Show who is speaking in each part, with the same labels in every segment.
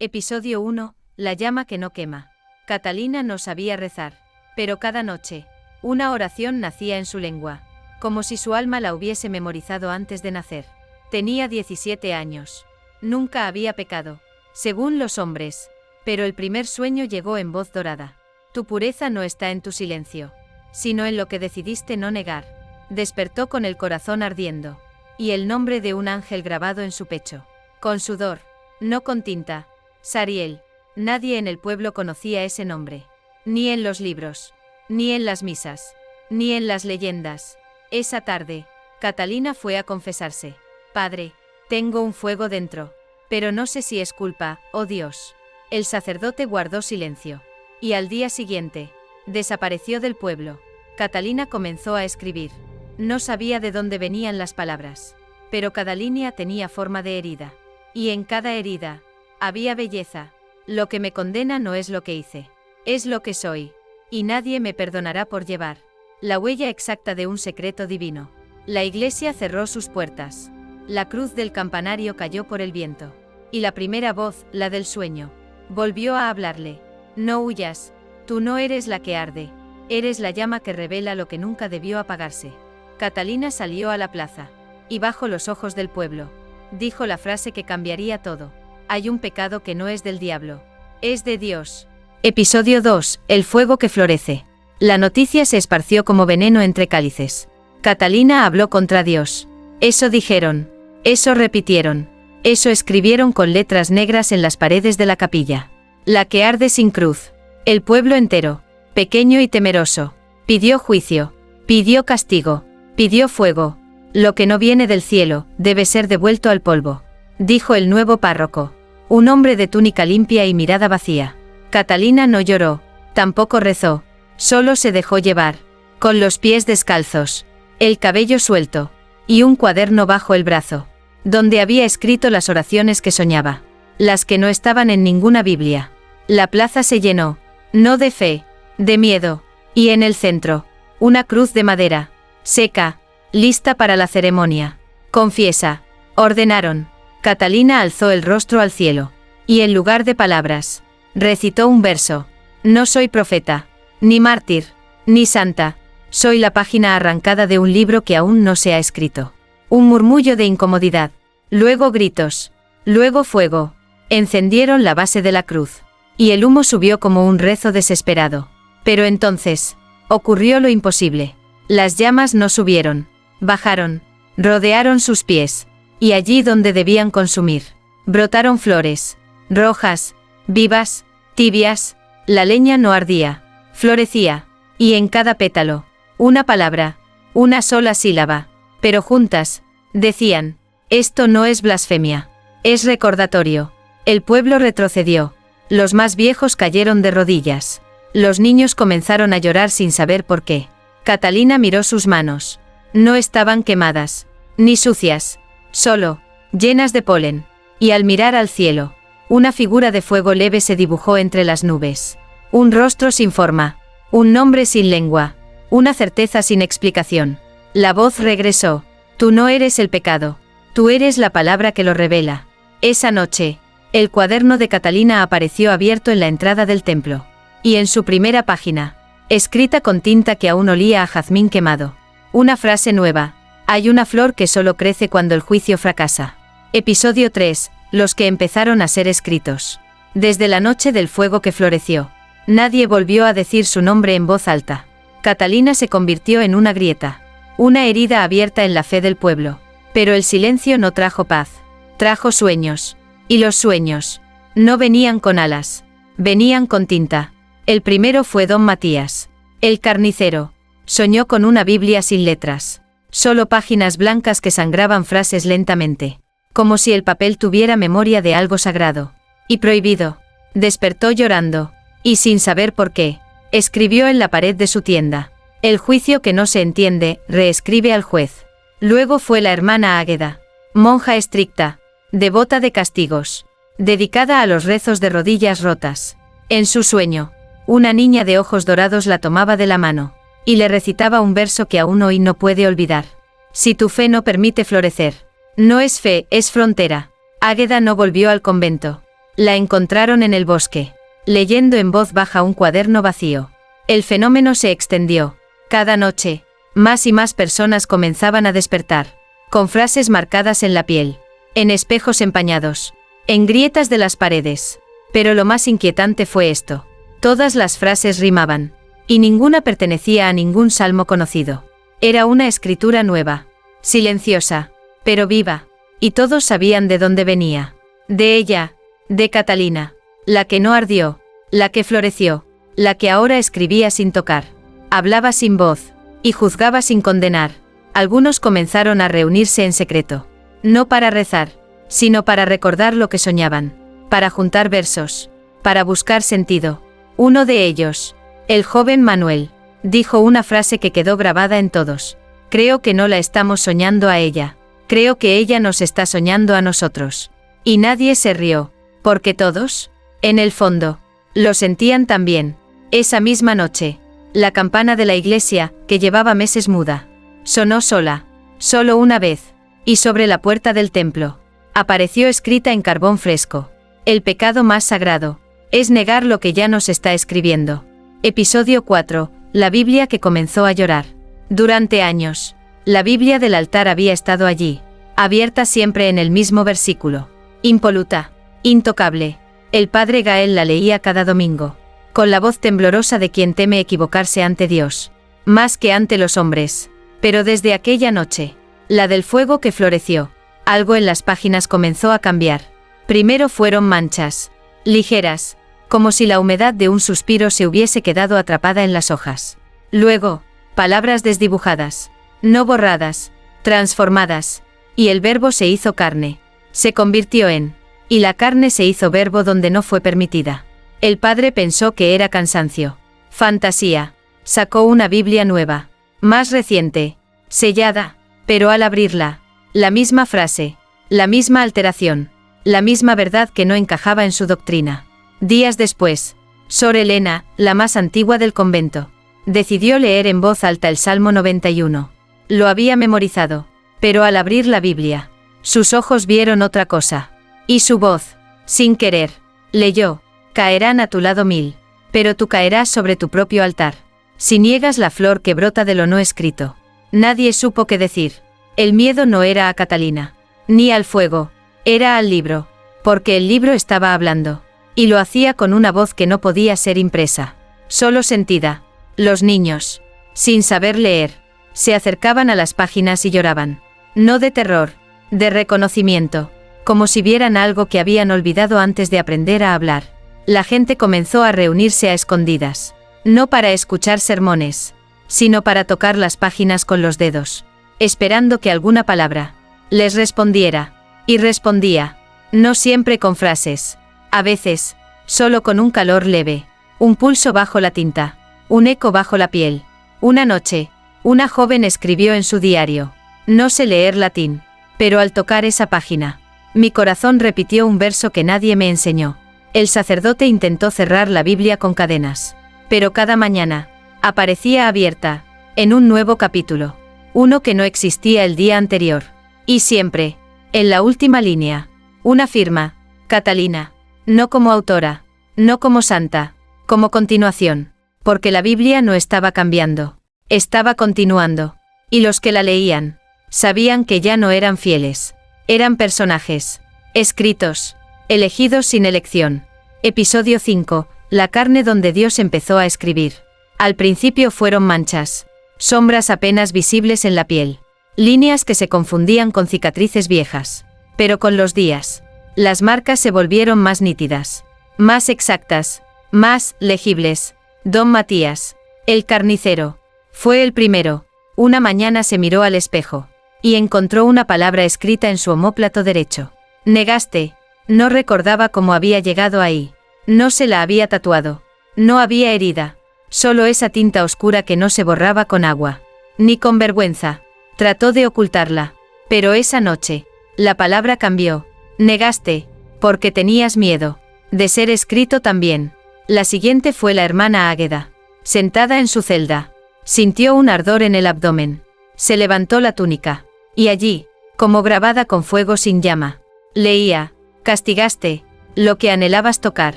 Speaker 1: Episodio 1. La llama que no quema. Catalina no sabía rezar, pero cada noche, una oración nacía en su lengua, como si su alma la hubiese memorizado antes de nacer. Tenía 17 años. Nunca había pecado, según los hombres, pero el primer sueño llegó en voz dorada. Tu pureza no está en tu silencio, sino en lo que decidiste no negar. Despertó con el corazón ardiendo, y el nombre de un ángel grabado en su pecho. Con sudor, no con tinta. Sariel. Nadie en el pueblo conocía ese nombre. Ni en los libros, ni en las misas, ni en las leyendas. Esa tarde, Catalina fue a confesarse. Padre, tengo un fuego dentro, pero no sé si es culpa, oh Dios. El sacerdote guardó silencio. Y al día siguiente, desapareció del pueblo. Catalina comenzó a escribir. No sabía de dónde venían las palabras, pero cada línea tenía forma de herida. Y en cada herida, había belleza. Lo que me condena no es lo que hice, es lo que soy, y nadie me perdonará por llevar la huella exacta de un secreto divino. La iglesia cerró sus puertas. La cruz del campanario cayó por el viento. Y la primera voz, la del sueño, volvió a hablarle. No huyas, tú no eres la que arde, eres la llama que revela lo que nunca debió apagarse. Catalina salió a la plaza, y bajo los ojos del pueblo, dijo la frase que cambiaría todo. Hay un pecado que no es del diablo, es de Dios. Episodio 2. El fuego que florece. La noticia se esparció como veneno entre cálices. Catalina habló contra Dios. Eso dijeron, eso repitieron, eso escribieron con letras negras en las paredes de la capilla. La que arde sin cruz. El pueblo entero, pequeño y temeroso, pidió juicio, pidió castigo, pidió fuego. Lo que no viene del cielo, debe ser devuelto al polvo, dijo el nuevo párroco. Un hombre de túnica limpia y mirada vacía. Catalina no lloró, tampoco rezó, solo se dejó llevar, con los pies descalzos, el cabello suelto, y un cuaderno bajo el brazo, donde había escrito las oraciones que soñaba, las que no estaban en ninguna Biblia. La plaza se llenó, no de fe, de miedo, y en el centro, una cruz de madera, seca, lista para la ceremonia. Confiesa, ordenaron. Catalina alzó el rostro al cielo, y en lugar de palabras, recitó un verso. No soy profeta, ni mártir, ni santa, soy la página arrancada de un libro que aún no se ha escrito. Un murmullo de incomodidad, luego gritos, luego fuego, encendieron la base de la cruz, y el humo subió como un rezo desesperado. Pero entonces, ocurrió lo imposible. Las llamas no subieron, bajaron, rodearon sus pies. Y allí donde debían consumir, brotaron flores, rojas, vivas, tibias. La leña no ardía, florecía, y en cada pétalo, una palabra, una sola sílaba, pero juntas, decían, esto no es blasfemia, es recordatorio. El pueblo retrocedió, los más viejos cayeron de rodillas, los niños comenzaron a llorar sin saber por qué. Catalina miró sus manos, no estaban quemadas, ni sucias, solo, llenas de polen, y al mirar al cielo, una figura de fuego leve se dibujó entre las nubes. Un rostro sin forma, un nombre sin lengua, una certeza sin explicación. La voz regresó, tú no eres el pecado, tú eres la palabra que lo revela. Esa noche, el cuaderno de Catalina apareció abierto en la entrada del templo, y en su primera página, escrita con tinta que aún olía a jazmín quemado, una frase nueva. Hay una flor que solo crece cuando el juicio fracasa. Episodio 3. Los que empezaron a ser escritos. Desde la noche del fuego que floreció, nadie volvió a decir su nombre en voz alta. Catalina se convirtió en una grieta, una herida abierta en la fe del pueblo. Pero el silencio no trajo paz, trajo sueños. Y los sueños no venían con alas, venían con tinta. El primero fue don Matías, el carnicero. Soñó con una Biblia sin letras. Solo páginas blancas que sangraban frases lentamente, como si el papel tuviera memoria de algo sagrado y prohibido. Despertó llorando, y sin saber por qué, escribió en la pared de su tienda, el juicio que no se entiende, reescribe al juez. Luego fue la hermana Águeda, monja estricta, devota de castigos, dedicada a los rezos de rodillas rotas. En su sueño, una niña de ojos dorados la tomaba de la mano, y le recitaba un verso que aún hoy no puede olvidar. Si tu fe no permite florecer, no es fe, es frontera. Águeda no volvió al convento. La encontraron en el bosque, leyendo en voz baja un cuaderno vacío. El fenómeno se extendió. Cada noche, más y más personas comenzaban a despertar, con frases marcadas en la piel, en espejos empañados, en grietas de las paredes. Pero lo más inquietante fue esto. Todas las frases rimaban, y ninguna pertenecía a ningún salmo conocido. Era una escritura nueva, silenciosa, pero viva, y todos sabían de dónde venía. De ella, de Catalina, la que no ardió, la que floreció, la que ahora escribía sin tocar, hablaba sin voz, y juzgaba sin condenar. Algunos comenzaron a reunirse en secreto, no para rezar, sino para recordar lo que soñaban, para juntar versos, para buscar sentido. Uno de ellos, el joven Manuel, dijo una frase que quedó grabada en todos. Creo que no la estamos soñando a ella, creo que ella nos está soñando a nosotros. Y nadie se rió, porque todos, en el fondo, lo sentían también. Esa misma noche, la campana de la iglesia, que llevaba meses muda, sonó sola, solo una vez, y sobre la puerta del templo, apareció escrita en carbón fresco: el pecado más sagrado es negar lo que ya nos está escribiendo. Episodio 4, la Biblia que comenzó a llorar. Durante años, la Biblia del altar había estado allí, abierta siempre en el mismo versículo, impoluta, intocable. El padre Gael la leía cada domingo, con la voz temblorosa de quien teme equivocarse ante Dios, más que ante los hombres. Pero desde aquella noche, la del fuego que floreció, algo en las páginas comenzó a cambiar. Primero fueron manchas, ligeras, como si la humedad de un suspiro se hubiese quedado atrapada en las hojas. Luego, palabras desdibujadas, no borradas, transformadas, y el verbo se hizo carne, se convirtió en, y la carne se hizo verbo donde no fue permitida. El padre pensó que era cansancio, fantasía. Sacó una Biblia nueva, más reciente, sellada, pero al abrirla, la misma frase, la misma alteración, la misma verdad que no encajaba en su doctrina. Días después, Sor Elena, la más antigua del convento, decidió leer en voz alta el Salmo 91. Lo había memorizado, pero al abrir la Biblia, sus ojos vieron otra cosa. Y su voz, sin querer, leyó: caerán a tu lado 1000, pero tú caerás sobre tu propio altar, si niegas la flor que brota de lo no escrito. Nadie supo qué decir. El miedo no era a Catalina, ni al fuego, era al libro, porque el libro estaba hablando, y lo hacía con una voz que no podía ser impresa, solo sentida. Los niños, sin saber leer, se acercaban a las páginas y lloraban, no de terror, de reconocimiento, como si vieran algo que habían olvidado antes de aprender a hablar. La gente comenzó a reunirse a escondidas, no para escuchar sermones, sino para tocar las páginas con los dedos, esperando que alguna palabra les respondiera. Y respondía, no siempre con frases, a veces, solo con un calor leve, un pulso bajo la tinta, un eco bajo la piel. Una noche, una joven escribió en su diario: no sé leer latín, pero al tocar esa página, mi corazón repitió un verso que nadie me enseñó. El sacerdote intentó cerrar la Biblia con cadenas, pero cada mañana, aparecía abierta, en un nuevo capítulo, uno que no existía el día anterior. Y siempre, en la última línea, una firma: Catalina, no como autora, no como santa, como continuación, porque la Biblia no estaba cambiando, estaba continuando, y los que la leían, sabían que ya no eran fieles, eran personajes, escritos, elegidos sin elección. Episodio 5, la carne donde Dios empezó a escribir. Al principio fueron manchas, sombras apenas visibles en la piel, líneas que se confundían con cicatrices viejas. Pero con los días, las marcas se volvieron más nítidas, más exactas, más legibles. Don Matías, el carnicero, fue el primero. Una mañana se miró al espejo, y encontró una palabra escrita en su omóplato derecho. Negaste. No recordaba cómo había llegado ahí. No se la había tatuado. No había herida. Solo esa tinta oscura que no se borraba con agua, ni con vergüenza. Trató de ocultarla, pero esa noche, la palabra cambió. Negaste, porque tenías miedo de ser escrito también. La siguiente fue la hermana Águeda. Sentada en su celda, sintió un ardor en el abdomen. Se levantó la túnica, y allí, como grabada con fuego sin llama, leía: castigaste lo que anhelabas tocar.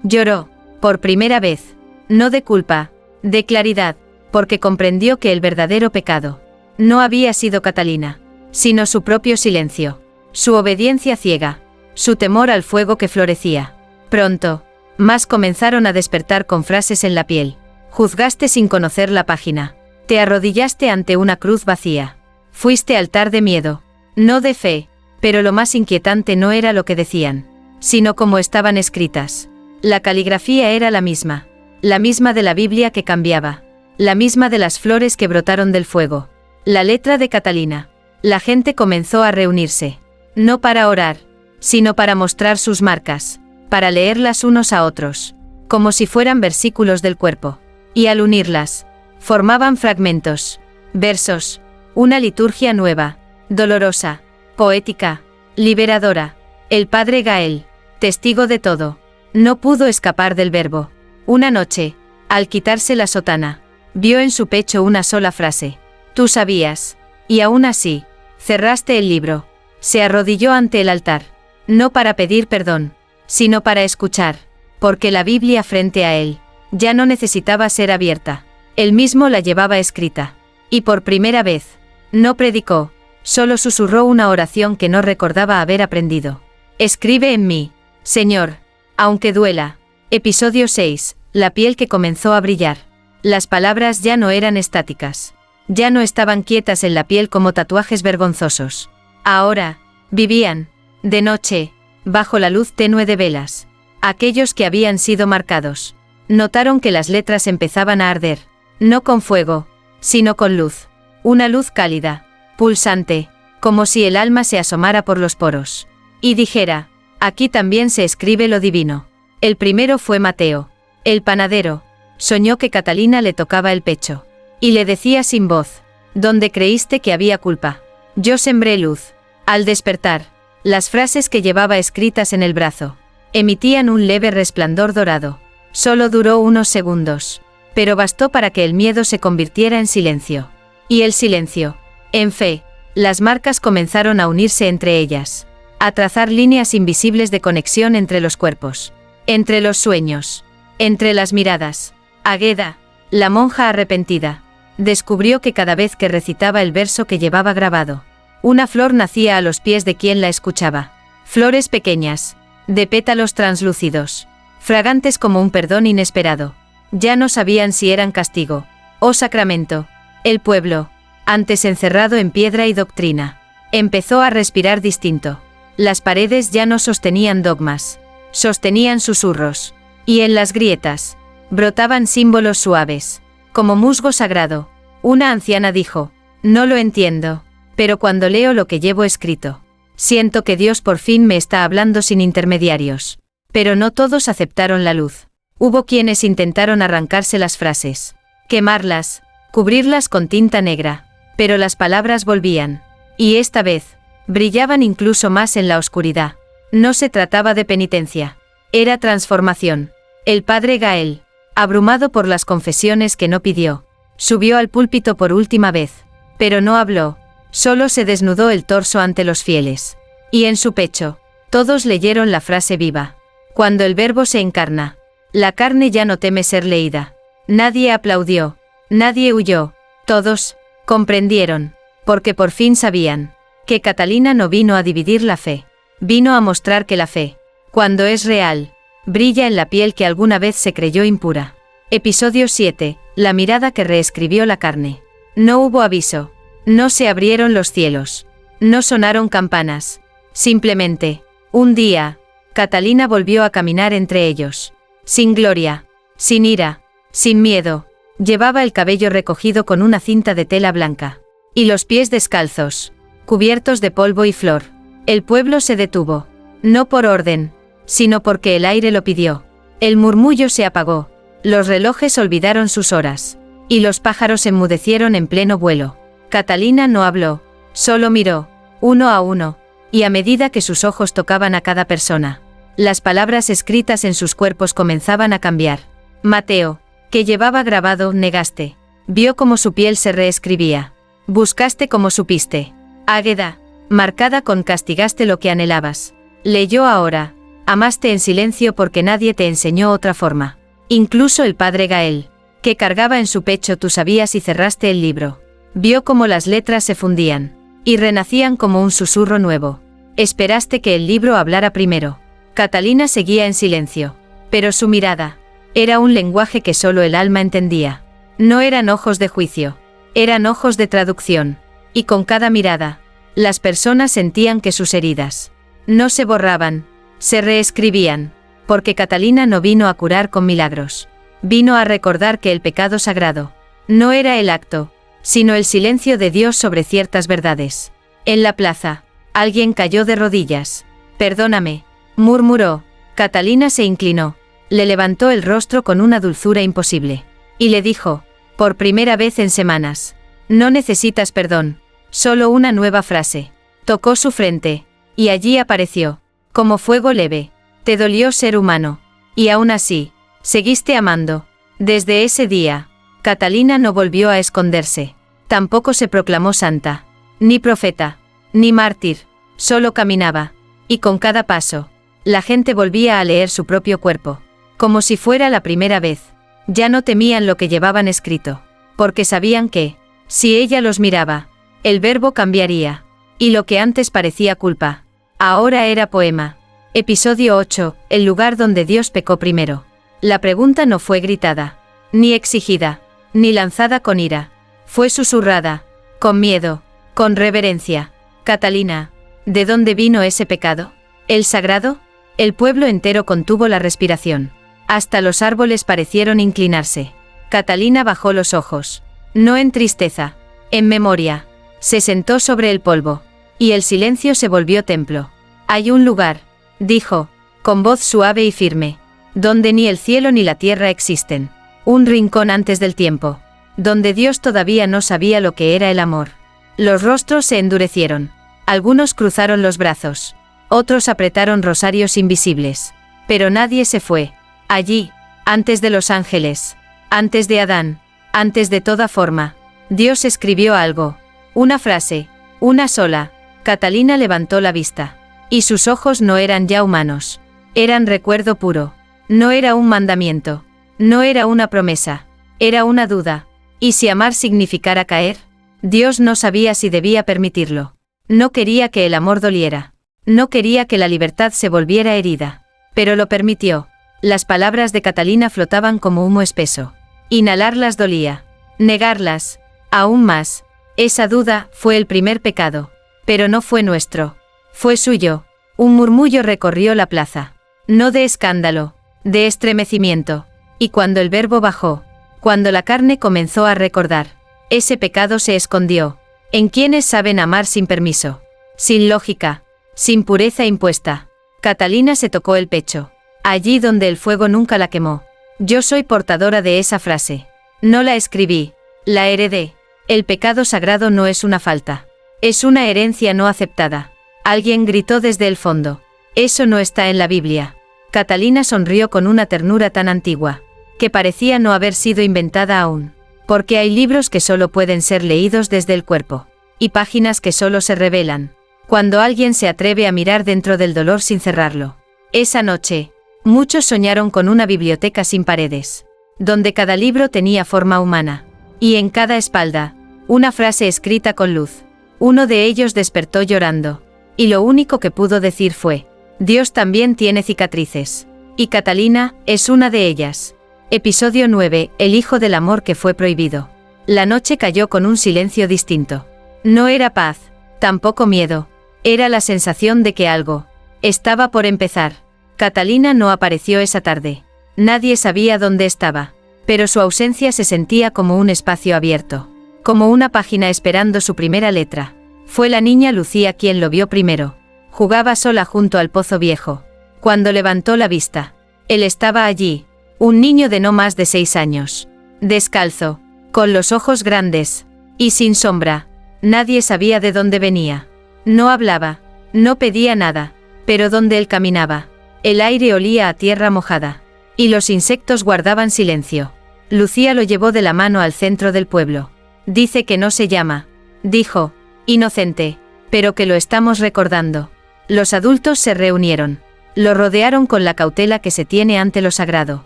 Speaker 1: Lloró, por primera vez, no de culpa, de claridad, porque comprendió que el verdadero pecado no había sido Catalina, sino su propio silencio, su obediencia ciega, su temor al fuego que florecía. Pronto, más comenzaron a despertar con frases en la piel. Juzgaste sin conocer la página. Te arrodillaste ante una cruz vacía. Fuiste altar de miedo, no de fe, pero lo más inquietante no era lo que decían, sino cómo estaban escritas. La caligrafía era la misma de la Biblia que cambiaba, la misma de las flores que brotaron del fuego. La letra de Catalina. La gente comenzó a reunirse, no para orar, sino para mostrar sus marcas, para leerlas unos a otros, como si fueran versículos del cuerpo. Y al unirlas, formaban fragmentos, versos, una liturgia nueva, dolorosa, poética, liberadora. El padre Gael, testigo de todo, no pudo escapar del verbo. Una noche, al quitarse la sotana, vio en su pecho una sola frase. Tú sabías, y aún así, cerraste el libro. Se arrodilló ante el altar, no para pedir perdón, sino para escuchar, porque la Biblia frente a él ya no necesitaba ser abierta. Él mismo la llevaba escrita. Y por primera vez, no predicó, solo susurró una oración que no recordaba haber aprendido. Escribe en mí, Señor, aunque duela. Episodio 6. La piel que comenzó a brillar. Las palabras ya no eran estáticas. Ya no estaban quietas en la piel como tatuajes vergonzosos. Ahora, vivían, de noche, bajo la luz tenue de velas. Aquellos que habían sido marcados notaron que las letras empezaban a arder, no con fuego, sino con luz. Una luz cálida, pulsante, como si el alma se asomara por los poros y dijera: aquí también se escribe lo divino. El primero fue Mateo, el panadero. Soñó que Catalina le tocaba el pecho y le decía sin voz: ¿dónde creíste que había culpa? Yo sembré luz. Al despertar, las frases que llevaba escritas en el brazo emitían un leve resplandor dorado. Solo duró unos segundos, pero bastó para que el miedo se convirtiera en silencio. Y el silencio, en fe. Las marcas comenzaron a unirse entre ellas, a trazar líneas invisibles de conexión entre los cuerpos, entre los sueños, entre las miradas. Águeda, la monja arrepentida, descubrió que cada vez que recitaba el verso que llevaba grabado, una flor nacía a los pies de quien la escuchaba. Flores pequeñas, de pétalos translúcidos, fragantes como un perdón inesperado. Ya no sabían si eran castigo o sacramento. El pueblo, antes encerrado en piedra y doctrina, empezó a respirar distinto. Las paredes ya no sostenían dogmas, sostenían susurros, y en las grietas brotaban símbolos suaves, como musgo sagrado. Una anciana dijo: no lo entiendo, pero cuando leo lo que llevo escrito, siento que Dios por fin me está hablando sin intermediarios. Pero no todos aceptaron la luz. Hubo quienes intentaron arrancarse las frases, quemarlas, cubrirlas con tinta negra, pero las palabras volvían, y esta vez, brillaban incluso más en la oscuridad. No se trataba de penitencia, era transformación. El padre Gael, abrumado por las confesiones que no pidió, subió al púlpito por última vez, pero no habló, solo se desnudó el torso ante los fieles. Y en su pecho, todos leyeron la frase viva: cuando el verbo se encarna, la carne ya no teme ser leída. Nadie aplaudió, nadie huyó, todos comprendieron, porque por fin sabían que Catalina no vino a dividir la fe, vino a mostrar que la fe, cuando es real, brilla en la piel que alguna vez se creyó impura. Episodio 7. La mirada que reescribió la carne. No hubo aviso, no se abrieron los cielos, no sonaron campanas. Simplemente, un día, Catalina volvió a caminar entre ellos. Sin gloria, sin ira, sin miedo. Llevaba el cabello recogido con una cinta de tela blanca, y los pies descalzos, cubiertos de polvo y flor. El pueblo se detuvo, no por orden, sino porque el aire lo pidió. El murmullo se apagó, los relojes olvidaron sus horas, y los pájaros enmudecieron en pleno vuelo. Catalina no habló, solo miró, uno a uno, y a medida que sus ojos tocaban a cada persona, las palabras escritas en sus cuerpos comenzaban a cambiar. Mateo, que llevaba grabado: negaste. Vio cómo su piel se reescribía. Buscaste como supiste. Águeda, marcada con: castigaste lo que anhelabas. Leyó ahora: Amaste en silencio porque nadie te enseñó otra forma. Incluso el padre Gael, que cargaba en su pecho tú sabías y cerraste el libro. Vio cómo las letras se fundían y renacían como un susurro nuevo. Esperaste que el libro hablara primero. Catalina seguía en silencio, pero su mirada era un lenguaje que solo el alma entendía. No eran ojos de juicio, eran ojos de traducción, y con cada mirada, las personas sentían que sus heridas no se borraban, se reescribían, porque Catalina no vino a curar con milagros. Vino a recordar que el pecado sagrado no era el acto, sino el silencio de Dios sobre ciertas verdades. En la plaza, alguien cayó de rodillas. «Perdóname», murmuró. Catalina se inclinó, le levantó el rostro con una dulzura imposible, y le dijo, por primera vez en semanas, «No necesitas perdón, solo una nueva frase». Tocó su frente, y allí apareció, como fuego leve. Te dolió ser humano, y aún así, seguiste amando. Desde ese día, Catalina no volvió a esconderse. Tampoco se proclamó santa, ni profeta, ni mártir, solo caminaba, y con cada paso, la gente volvía a leer su propio cuerpo, como si fuera la primera vez. Ya no temían lo que llevaban escrito, porque sabían que, si ella los miraba, el verbo cambiaría, y lo que antes parecía culpa, ahora era poema. Episodio 8, el lugar donde Dios pecó primero. La pregunta no fue gritada, ni exigida, ni lanzada con ira. Fue susurrada, con miedo, con reverencia. Catalina, ¿de dónde vino ese pecado? ¿El sagrado? El pueblo entero contuvo la respiración. Hasta los árboles parecieron inclinarse. Catalina bajó los ojos. No en tristeza, en memoria. Se sentó sobre el polvo, y el silencio se volvió templo. Hay un lugar, dijo, con voz suave y firme, donde ni el cielo ni la tierra existen. Un rincón antes del tiempo, donde Dios todavía no sabía lo que era el amor. Los rostros se endurecieron. Algunos cruzaron los brazos. Otros apretaron rosarios invisibles. Pero nadie se fue. Allí, antes de los ángeles, antes de Adán, antes de toda forma, Dios escribió algo. Una frase, una sola. Catalina levantó la vista. Y sus ojos no eran ya humanos. Eran recuerdo puro. No era un mandamiento. No era una promesa. Era una duda. ¿Y si amar significara caer? Dios no sabía si debía permitirlo. No quería que el amor doliera. No quería que la libertad se volviera herida. Pero lo permitió. Las palabras de Catalina flotaban como humo espeso. Inhalarlas dolía. Negarlas, aún más. Esa duda fue el primer pecado. Pero no fue nuestro. Fue suyo. Un murmullo recorrió la plaza. No de escándalo, de estremecimiento. Y cuando el verbo bajó, cuando la carne comenzó a recordar, ese pecado se escondió. En quienes saben amar sin permiso, sin lógica, sin pureza impuesta. Catalina se tocó el pecho, allí donde el fuego nunca la quemó. Yo soy portadora de esa frase. No la escribí, la heredé. El pecado sagrado no es una falta. Es una herencia no aceptada. Alguien gritó desde el fondo. Eso no está en la Biblia. Catalina sonrió con una ternura tan antigua, que parecía no haber sido inventada aún. Porque hay libros que solo pueden ser leídos desde el cuerpo, y páginas que solo se revelan cuando alguien se atreve a mirar dentro del dolor sin cerrarlo. Esa noche, muchos soñaron con una biblioteca sin paredes, donde cada libro tenía forma humana, y en cada espalda, una frase escrita con luz. Uno de ellos despertó llorando, y lo único que pudo decir fue, Dios también tiene cicatrices, y Catalina es una de ellas. Episodio 9, el hijo del amor que fue prohibido. La noche cayó con un silencio distinto. No era paz, tampoco miedo. Era la sensación de que algo estaba por empezar. Catalina no apareció esa tarde. Nadie sabía dónde estaba, pero su ausencia se sentía como un espacio abierto, como una página esperando su primera letra. Fue la niña Lucía quien lo vio primero. Jugaba sola junto al pozo viejo. Cuando levantó la vista, él estaba allí. Un niño de no más de 6 años. Descalzo, con los ojos grandes, y sin sombra. Nadie sabía de dónde venía. No hablaba, no pedía nada, pero donde él caminaba, el aire olía a tierra mojada, y los insectos guardaban silencio. Lucía lo llevó de la mano al centro del pueblo. Dice que no se llama, dijo, inocente, pero que lo estamos recordando. Los adultos se reunieron. Lo rodearon con la cautela que se tiene ante lo sagrado.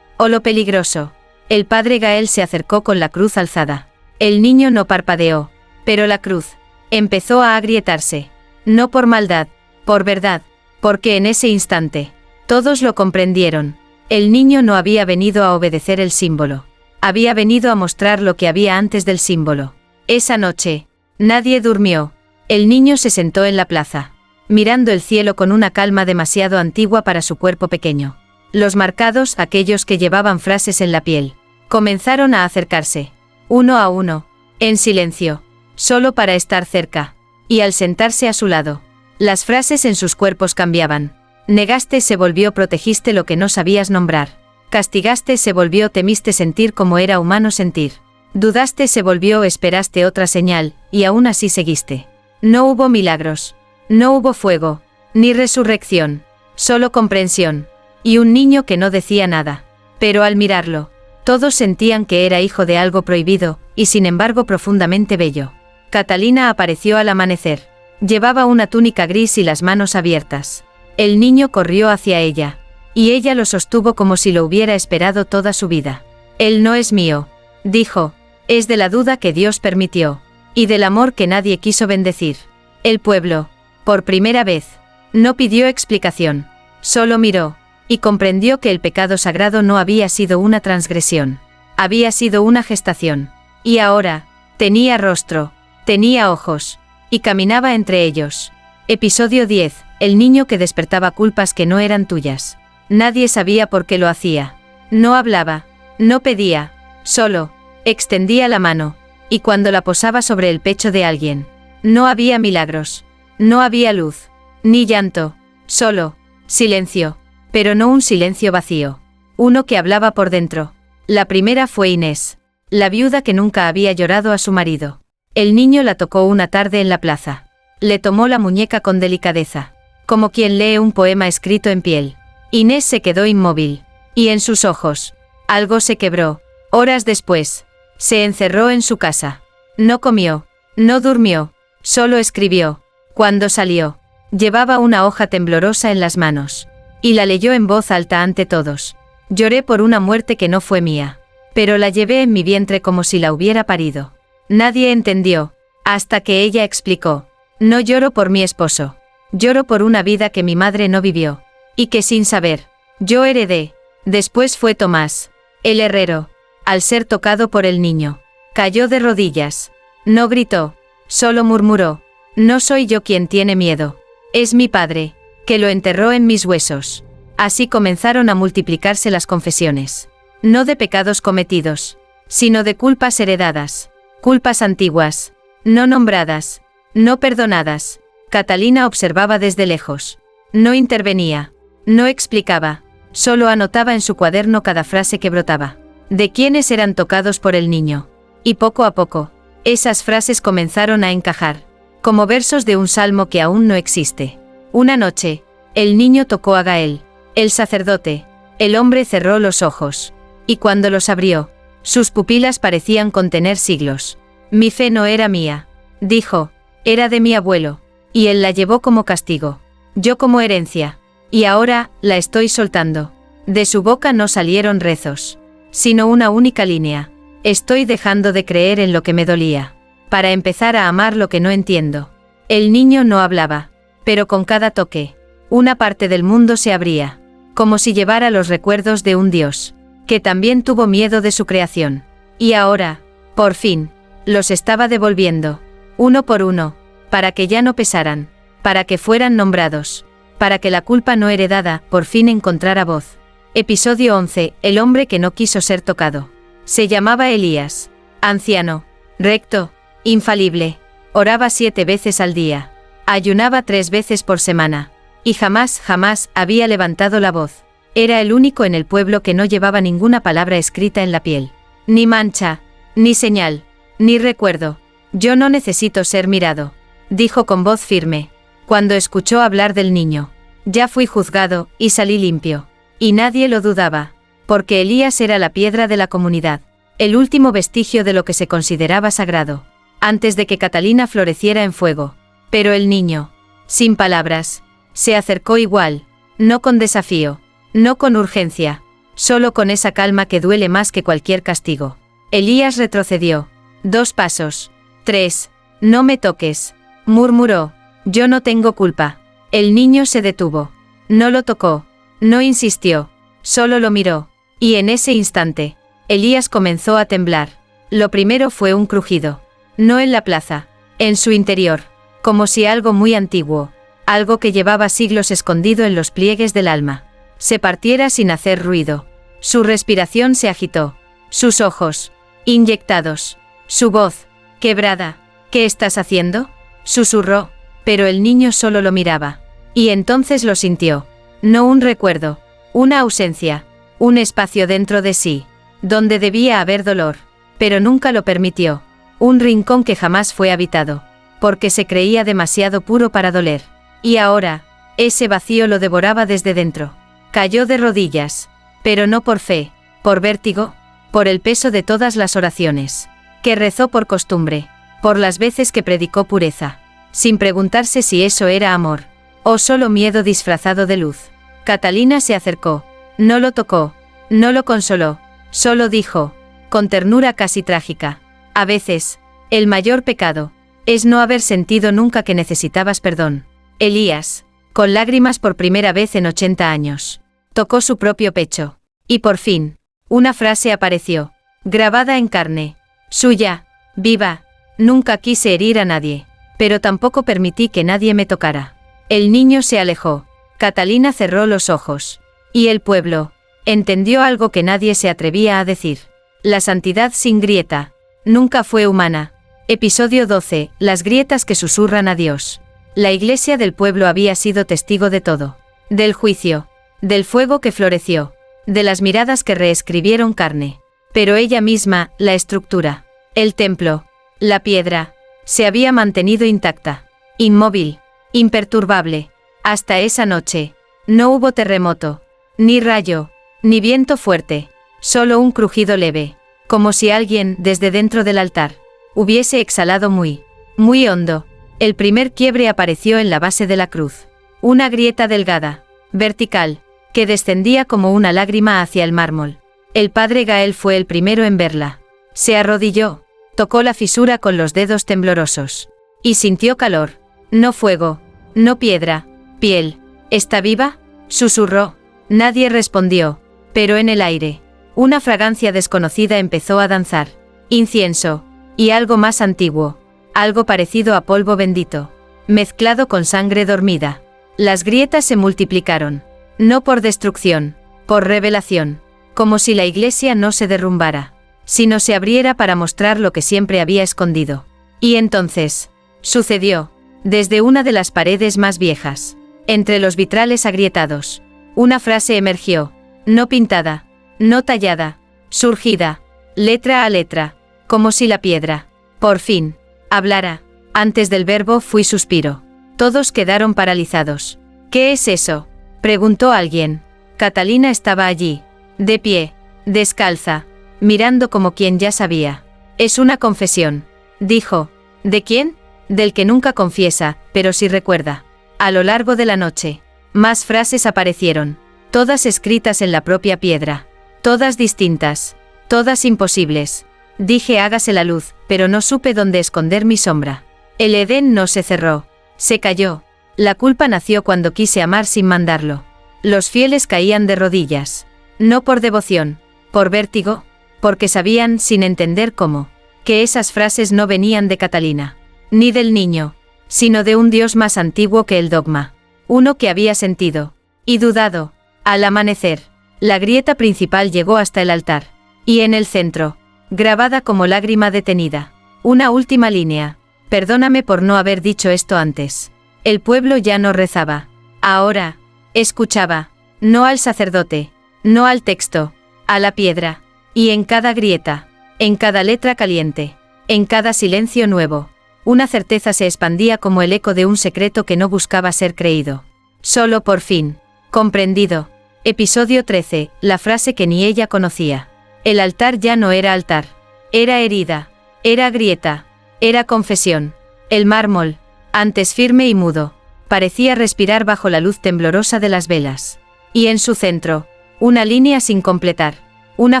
Speaker 1: O lo peligroso. El padre Gael se acercó con la cruz alzada. El niño no parpadeó. Pero la cruz empezó a agrietarse. No por maldad, por verdad, porque en ese instante todos lo comprendieron. El niño no había venido a obedecer el símbolo. Había venido a mostrar lo que había antes del símbolo. Esa noche, nadie durmió. El niño se sentó en la plaza, mirando el cielo con una calma demasiado antigua para su cuerpo pequeño. Los marcados, aquellos que llevaban frases en la piel, comenzaron a acercarse, uno a uno, en silencio, solo para estar cerca. Y al sentarse a su lado, las frases en sus cuerpos cambiaban. Negaste se volvió protegiste lo que no sabías nombrar. Castigaste se volvió temiste sentir como era humano sentir. Dudaste se volvió esperaste otra señal, y aún así seguiste. No hubo milagros. No hubo fuego, ni resurrección. Solo comprensión. Y un niño que no decía nada. Pero al mirarlo, todos sentían que era hijo de algo prohibido, y sin embargo profundamente bello. Catalina apareció al amanecer. Llevaba una túnica gris y las manos abiertas. El niño corrió hacia ella. Y ella lo sostuvo como si lo hubiera esperado toda su vida. Él no es mío, dijo. Es de la duda que Dios permitió. Y del amor que nadie quiso bendecir. El pueblo, por primera vez, no pidió explicación. Solo miró. Y comprendió que el pecado sagrado no había sido una transgresión. Había sido una gestación. Y ahora, tenía rostro. Tenía ojos. Y caminaba entre ellos. Episodio 10. El niño que despertaba culpas que no eran tuyas. Nadie sabía por qué lo hacía. No hablaba. No pedía. Solo extendía la mano. Y cuando la posaba sobre el pecho de alguien. No había milagros. No había luz. Ni llanto. Solo silencio. Pero no un silencio vacío. Uno que hablaba por dentro. La primera fue Inés. La viuda que nunca había llorado a su marido. El niño la tocó una tarde en la plaza. Le tomó la muñeca con delicadeza. Como quien lee un poema escrito en piel. Inés se quedó inmóvil. Y en sus ojos, algo se quebró. Horas después, se encerró en su casa. No comió. No durmió. Solo escribió. Cuando salió, llevaba una hoja temblorosa en las manos. Y la leyó en voz alta ante todos. Lloré por una muerte que no fue mía. Pero la llevé en mi vientre como si la hubiera parido. Nadie entendió. Hasta que ella explicó. No lloro por mi esposo. Lloro por una vida que mi madre no vivió. Y que sin saber, yo heredé. Después fue Tomás, el herrero. Al ser tocado por el niño, cayó de rodillas. No gritó. Solo murmuró. No soy yo quien tiene miedo. Es mi padre, que lo enterró en mis huesos. Así comenzaron a multiplicarse las confesiones. No de pecados cometidos, sino de culpas heredadas. Culpas antiguas. No nombradas. No perdonadas. Catalina observaba desde lejos. No intervenía. No explicaba. Solo anotaba en su cuaderno cada frase que brotaba. De quienes eran tocados por el niño. Y poco a poco, esas frases comenzaron a encajar. Como versos de un salmo que aún no existe. Una noche, el niño tocó a Gael, el sacerdote. El hombre cerró los ojos. Y cuando los abrió, sus pupilas parecían contener siglos. Mi fe no era mía, dijo. Era de mi abuelo. Y él la llevó como castigo. Yo como herencia. Y ahora, la estoy soltando. De su boca no salieron rezos. Sino una única línea. Estoy dejando de creer en lo que me dolía. Para empezar a amar lo que no entiendo. El niño no hablaba. Pero con cada toque, una parte del mundo se abría. Como si llevara los recuerdos de un Dios. Que también tuvo miedo de su creación. Y ahora, por fin, los estaba devolviendo. Uno por uno. Para que ya no pesaran. Para que fueran nombrados. Para que la culpa no heredada, por fin encontrara voz. Episodio 11. El hombre que no quiso ser tocado. Se llamaba Elías. Anciano. Recto. Infalible. Oraba 7 veces al día. Ayunaba 3 veces por semana. Y jamás había levantado la voz. Era el único en el pueblo que no llevaba ninguna palabra escrita en la piel. Ni mancha. Ni señal. Ni recuerdo. Yo no necesito ser mirado. Dijo con voz firme. Cuando escuchó hablar del niño. Ya fui juzgado, y salí limpio. Y nadie lo dudaba. Porque Elías era la piedra de la comunidad. El último vestigio de lo que se consideraba sagrado. Antes de que Catalina floreciera en fuego. Pero el niño, sin palabras, se acercó igual. No con desafío, no con urgencia, solo con esa calma que duele más que cualquier castigo. Elías retrocedió. 2 pasos. 3. No me toques, murmuró. Yo no tengo culpa. El niño se detuvo. No lo tocó, no insistió, solo lo miró. Y en ese instante, Elías comenzó a temblar. Lo primero fue un crujido. No en la plaza, en su interior, como si algo muy antiguo, algo que llevaba siglos escondido en los pliegues del alma, se partiera sin hacer ruido. Su respiración se agitó. Sus ojos, inyectados. Su voz, quebrada. ¿Qué estás haciendo?, susurró, pero el niño solo lo miraba. Y entonces lo sintió. No un recuerdo, una ausencia, un espacio dentro de sí, donde debía haber dolor, pero nunca lo permitió. Un rincón que jamás fue habitado, porque se creía demasiado puro para doler. Y ahora, ese vacío lo devoraba desde dentro. Cayó de rodillas, pero no por fe, por vértigo, por el peso de todas las oraciones que rezó por costumbre, por las veces que predicó pureza, sin preguntarse si eso era amor, o solo miedo disfrazado de luz. Catalina se acercó, no lo tocó, no lo consoló, solo dijo, con ternura casi trágica: a veces, el mayor pecado es no haber sentido nunca que necesitabas perdón. Elías, con lágrimas por primera vez en 80 años, tocó su propio pecho. Y por fin, una frase apareció, grabada en carne, suya, viva: nunca quise herir a nadie, pero tampoco permití que nadie me tocara. El niño se alejó. Catalina cerró los ojos. Y el pueblo entendió algo que nadie se atrevía a decir. La santidad sin grieta nunca fue humana. Episodio 12. Las grietas que susurran a Dios. La iglesia del pueblo había sido testigo de todo. Del juicio, del fuego que floreció, de las miradas que reescribieron carne. Pero ella misma, la estructura, el templo, la piedra, se había mantenido intacta, inmóvil, imperturbable. Hasta esa noche, no hubo terremoto, ni rayo, ni viento fuerte, solo un crujido leve, como si alguien, desde dentro del altar, hubiese exhalado muy, muy hondo. El primer quiebre apareció en la base de la cruz. Una grieta delgada, vertical, que descendía como una lágrima hacia el mármol. El padre Gael fue el primero en verla. Se arrodilló, tocó la fisura con los dedos temblorosos. Y sintió calor. No fuego, no piedra, piel. ¿Está viva?, susurró. Nadie respondió, pero en el aire, una fragancia desconocida empezó a danzar. Incienso, y algo más antiguo, algo parecido a polvo bendito, mezclado con sangre dormida. Las grietas se multiplicaron, no por destrucción, por revelación, como si la iglesia no se derrumbara, sino se abriera para mostrar lo que siempre había escondido. Y entonces, sucedió, desde una de las paredes más viejas, entre los vitrales agrietados, una frase emergió, no pintada, no tallada, surgida, letra a letra, como si la piedra, por fin, hablara. Antes del verbo fui suspiro. Todos quedaron paralizados. ¿Qué es eso?, preguntó alguien. Catalina estaba allí, de pie, descalza, mirando como quien ya sabía. Es una confesión, dijo. ¿De quién? Del que nunca confiesa, pero sí recuerda. A lo largo de la noche, más frases aparecieron, todas escritas en la propia piedra, todas distintas, todas imposibles. Dije hágase la luz, pero no supe dónde esconder mi sombra. El Edén no se cerró, se cayó. La culpa nació cuando quise amar sin mandarlo. Los fieles caían de rodillas, no por devoción, por vértigo, porque sabían, sin entender cómo, que esas frases no venían de Catalina, ni del niño, sino de un Dios más antiguo que el dogma, uno que había sentido y dudado. Al amanecer, la grieta principal llegó hasta el altar, y en el centro, grabada como lágrima detenida, una última línea: perdóname por no haber dicho esto antes. El pueblo ya no rezaba, ahora escuchaba, no al sacerdote, no al texto, a la piedra. Y en cada grieta, en cada letra caliente, en cada silencio nuevo, una certeza se expandía como el eco de un secreto que no buscaba ser creído, solo por fin comprendido. Episodio 13. La frase que ni ella conocía. El altar ya no era altar, era herida, era grieta, era confesión. El mármol, antes firme y mudo, Parecía respirar bajo la luz temblorosa de las velas. Y en su centro, una línea sin completar. Una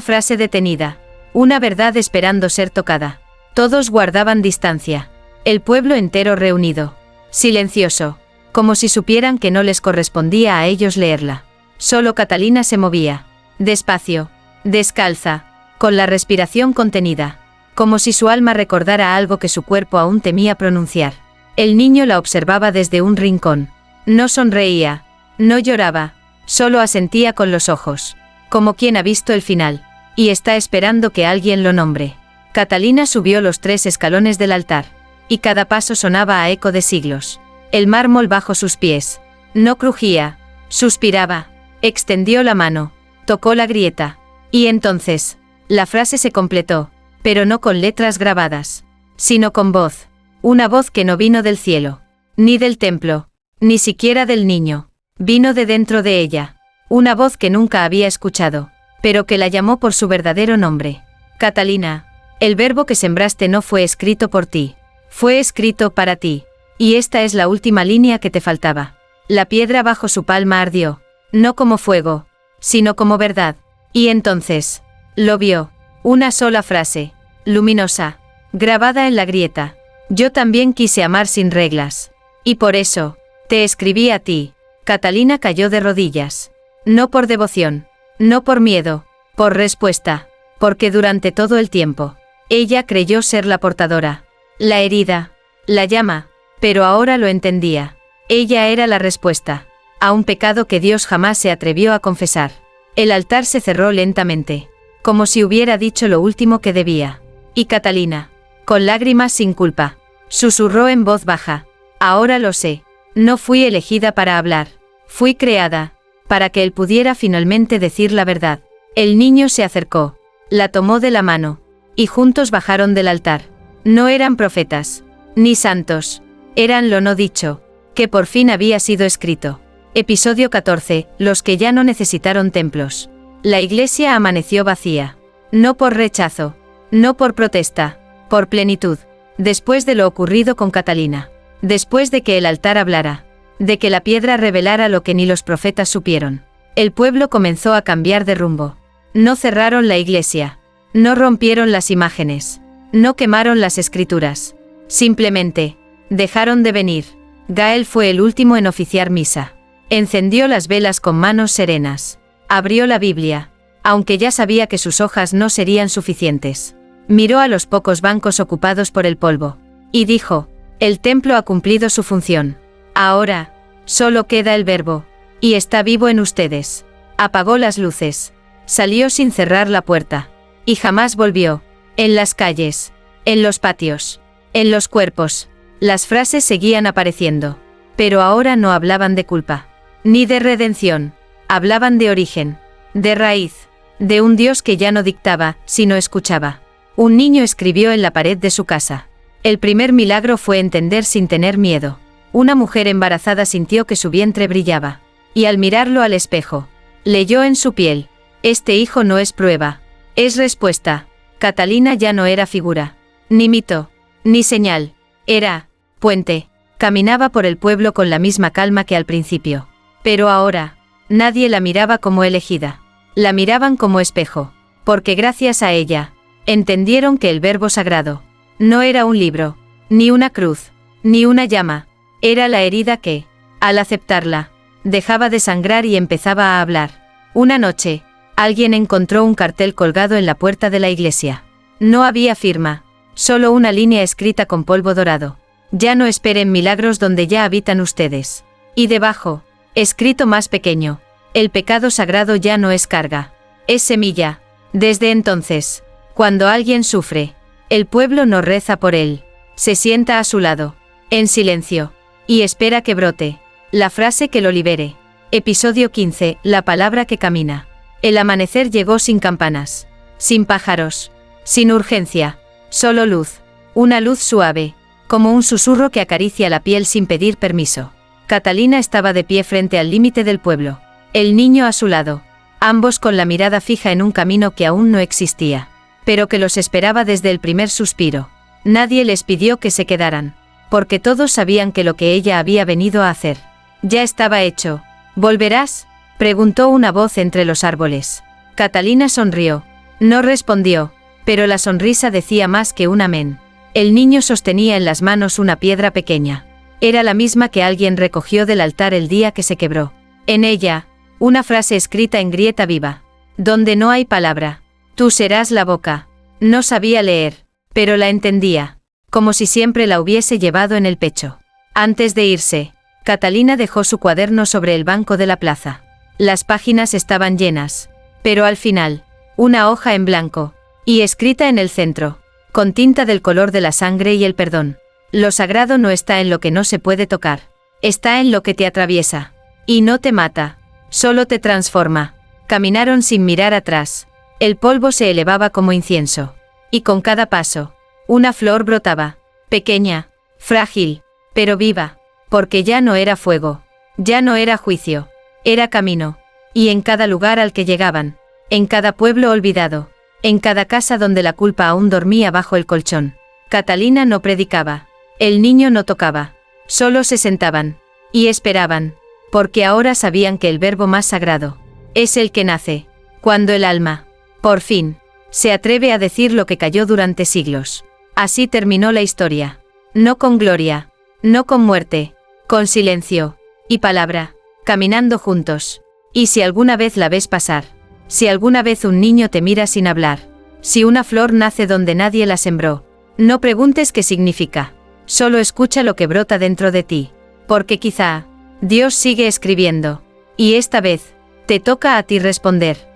Speaker 1: frase detenida. Una verdad esperando ser tocada. Todos guardaban distancia. El pueblo entero reunido. Silencioso. Como si supieran que no les correspondía a ellos leerla. Solo Catalina se movía. Despacio. Descalza. Con la respiración contenida. Como si su alma recordara algo que su cuerpo aún temía pronunciar. El niño la observaba desde un rincón. No sonreía. No lloraba. Solo asentía con los ojos. Como quien ha visto el final. Y está esperando que alguien lo nombre. Catalina subió los 3 escalones del altar. Y cada paso sonaba a eco de siglos. El mármol bajo sus pies. No crujía. Suspiraba. Extendió la mano. Tocó la grieta. Y entonces, la frase se completó. Pero no con letras grabadas. Sino con voz. Una voz que no vino del cielo. Ni del templo. Ni siquiera del niño. Vino de dentro de ella. Una voz que nunca había escuchado. Pero que la llamó por su verdadero nombre. Catalina. El verbo que sembraste no fue escrito por ti. Fue escrito para ti. Y esta es la última línea que te faltaba. La piedra bajo su palma ardió. No como fuego. Sino como verdad. Y entonces. Lo vio. Una sola frase. Luminosa. Grabada en la grieta. Yo también quise amar sin reglas. Y por eso. Te escribí a ti. Catalina cayó de rodillas. No por devoción. No por miedo. Por respuesta. Porque durante todo el tiempo. Ella creyó ser la portadora. La herida. La llama. Pero ahora lo entendía. Ella era la respuesta. A un pecado que Dios jamás se atrevió a confesar. El altar se cerró lentamente. Como si hubiera dicho lo último que debía. Y Catalina. Con lágrimas sin culpa. Susurró en voz baja. Ahora lo sé. No fui elegida para hablar. Fui creada. Para que él pudiera finalmente decir la verdad. El niño se acercó. La tomó de la mano. Y juntos bajaron del altar. No eran profetas. Ni santos. Eran lo no dicho. Que por fin había sido escrito. Episodio 14. Los que ya no necesitaron templos. La iglesia amaneció vacía. No por rechazo. No por protesta. Por plenitud. Después de lo ocurrido con Catalina. Después de que el altar hablara. De que la piedra revelara lo que ni los profetas supieron. El pueblo comenzó a cambiar de rumbo. No cerraron la iglesia. No rompieron las imágenes. No quemaron las escrituras. Simplemente. Dejaron de venir. Gael fue el último en oficiar misa. Encendió las velas con manos serenas. Abrió la Biblia. Aunque ya sabía que sus hojas no serían suficientes. Miró a los pocos bancos ocupados por el polvo. Y dijo, el templo ha cumplido su función. Ahora, solo queda el verbo. Y está vivo en ustedes. Apagó las luces. Salió sin cerrar la puerta. Y jamás volvió. En las calles. En los patios. En los cuerpos. Las frases seguían apareciendo. Pero ahora no hablaban de culpa. Ni de redención. Hablaban de origen. De raíz. De un Dios que ya no dictaba, sino escuchaba. Un niño escribió en la pared de su casa. El primer milagro fue entender sin tener miedo. Una mujer embarazada sintió que su vientre brillaba. Y al mirarlo al espejo, leyó en su piel. Este hijo no es prueba. Es respuesta. Catalina ya no era figura. Ni mito. Ni señal. Era puente. Caminaba por el pueblo con la misma calma que al principio. Pero ahora, nadie la miraba como elegida. La miraban como espejo. Porque gracias a ella, entendieron que el verbo sagrado no era un libro, ni una cruz, ni una llama. Era la herida que, al aceptarla, dejaba de sangrar y empezaba a hablar. Una noche, alguien encontró un cartel colgado en la puerta de la iglesia. No había firma, solo una línea escrita con polvo dorado. Ya no esperen milagros donde ya habitan ustedes. Y debajo, escrito más pequeño, el pecado sagrado ya no es carga, es semilla. Desde entonces, cuando alguien sufre, el pueblo no reza por él, se sienta a su lado, en silencio, y espera que brote la frase que lo libere. Episodio 15. La palabra que camina. El amanecer llegó sin campanas, sin pájaros, sin urgencia, solo luz, una luz suave, como un susurro que acaricia la piel sin pedir permiso. Catalina estaba de pie frente al límite del pueblo, el niño a su lado, ambos con la mirada fija en un camino que aún no existía, pero que los esperaba desde el primer suspiro. Nadie les pidió que se quedaran. porque todos sabían que lo que ella había venido a hacer ya estaba hecho. ¿Volverás?, preguntó una voz entre los árboles. Catalina sonrió. No respondió, pero la sonrisa decía más que un amén. El niño sostenía en las manos una piedra pequeña. Era la misma que alguien recogió del altar el día que se quebró. En ella, una frase escrita en grieta viva. Donde no hay palabra, tú serás la boca. No sabía leer, pero la entendía, como si siempre la hubiese llevado en el pecho. Antes de irse, Catalina dejó su cuaderno sobre el banco de la plaza. Las páginas estaban llenas, pero al final, una hoja en blanco, y escrita en el centro, con tinta del color de la sangre y el perdón. Lo sagrado no está en lo que no se puede tocar, está en lo que te atraviesa. Y no te mata, solo te transforma. Caminaron sin mirar atrás. El polvo se elevaba como incienso. Y con cada paso, una flor brotaba, pequeña, frágil, pero viva, porque ya no era fuego, ya no era juicio, era camino. Y en cada lugar al que llegaban, en cada pueblo olvidado, en cada casa donde la culpa aún dormía bajo el colchón, Catalina no predicaba, el niño no tocaba, solo se sentaban, y esperaban, porque ahora sabían que el verbo más sagrado es el que nace, cuando el alma, por fin, se atreve a decir lo que calló durante siglos. Así terminó la historia. No con gloria, no con muerte, con silencio y palabra, caminando juntos. Y si alguna vez la ves pasar, si alguna vez un niño te mira sin hablar, si una flor nace donde nadie la sembró, no preguntes qué significa, solo escucha lo que brota dentro de ti, porque quizá Dios sigue escribiendo, y esta vez te toca a ti responder.